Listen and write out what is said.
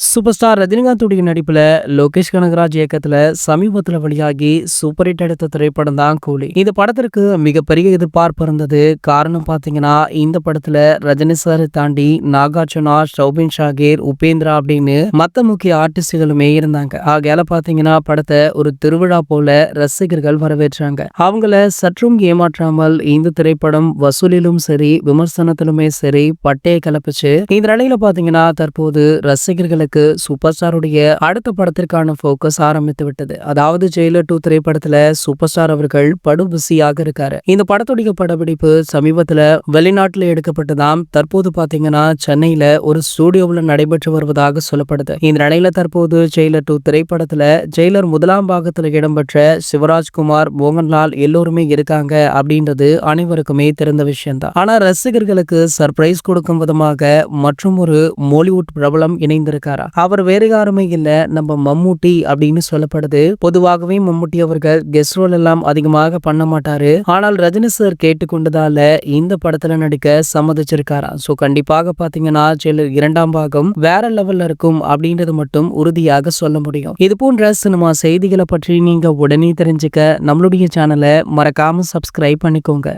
Super star ரஜினிகாந்துடைய நடிப்புல லோகேஷ் கனகராஜ் இயக்கத்துல சமீபத்துல வெளியாகி சூப்பர் ஹிட் எடுத்த திரைப்படம் தான் கூலி. இந்த படத்திற்கு மிகப்பெரிய எதிர்பார்ப்பு இருந்தது. காரணம் பாத்தீங்கன்னா, இந்த படத்துல ரஜினி சாரை தாண்டி நாகார்ஜுனா, ஷௌபின் ஷாகீர், உபேந்திரா அப்படின்னு மத்த முக்கிய ஆர்டிஸ்டுகளுமே இருந்தாங்க. ஆகையால பாத்தீங்கன்னா படத்தை ஒரு திருவிழா போல ரசிகர்கள் வரவேற்றாங்க. அவங்கள சற்றும் ஏமாற்றாமல் இந்த திரைப்படம் வசூலிலும் சரி விமர்சனத்திலுமே சரி பட்டையை கிளப்பிச்சு. இந்த நிலையில பாத்தீங்கன்னா தற்போது ரசிகர்களுக்கு சூப்பர் ஸ்டாருடைய அடுத்த படத்திற்கான போக்கஸ் ஆரம்பித்து விட்டது. அதாவது ஜெயிலர் 2 திரைப்படத்துல சூப்பர் ஸ்டார் அவர்கள் படு பிஸியாக இருக்காரு. இந்த படத்துடைய படப்பிடிப்பு சமீபத்துல வெளிநாட்டுல எடுக்கப்பட்டதாம். தற்போது பாத்தீங்கன்னா சென்னையில ஒரு ஸ்டுடியோவில் நடைபெற்று வருவதாக சொல்லப்படுது. இந்த நிலையில தற்போது ஜெயிலர் 2 திரைப்படத்துல ஜெயிலர் முதலாம் பாகத்துல இடம்பெற்ற சிவராஜ்குமார், மோகன்லால் எல்லோருமே இருக்காங்க அப்படின்றது அனைவருக்குமே தெரிந்த விஷயம் தான். ஆனா ரசிகர்களுக்கு சர்ப்ரைஸ் கொடுக்கும் விதமாக மற்றும் ஒரு மோலிவுட் பிரபலம் இணைந்திருக்காரா. அவர் வேறு யாருமே இல்ல, நம்ம மம்முட்டி அப்படின்னு சொல்லப்படுது. பொதுவாகவே மம்முட்டி அவர்கள் கெஸ்ட் ரோல் எல்லாம் அதிகமாக பண்ண மாட்டாரு. ஆனால் ரஜினி சார் கேட்டுக்கொண்டதால இந்த படத்துல நடிக்க சம்மதிச்சிருக்காரா. சோ கண்டிப்பாக பாத்தீங்கன்னா ஜெயிலர் 2ஆம் பாகம் வேற லெவல்ல இருக்கும் அப்படின்றது மட்டும் உறுதியாக சொல்ல முடியும். இது போன்ற சினிமா செய்திகளை பற்றி நீங்க உடனே தெரிஞ்சுக்க நம்மளுடைய சேனலை மறக்காம சப்ஸ்கிரைப் பண்ணிக்கோங்க.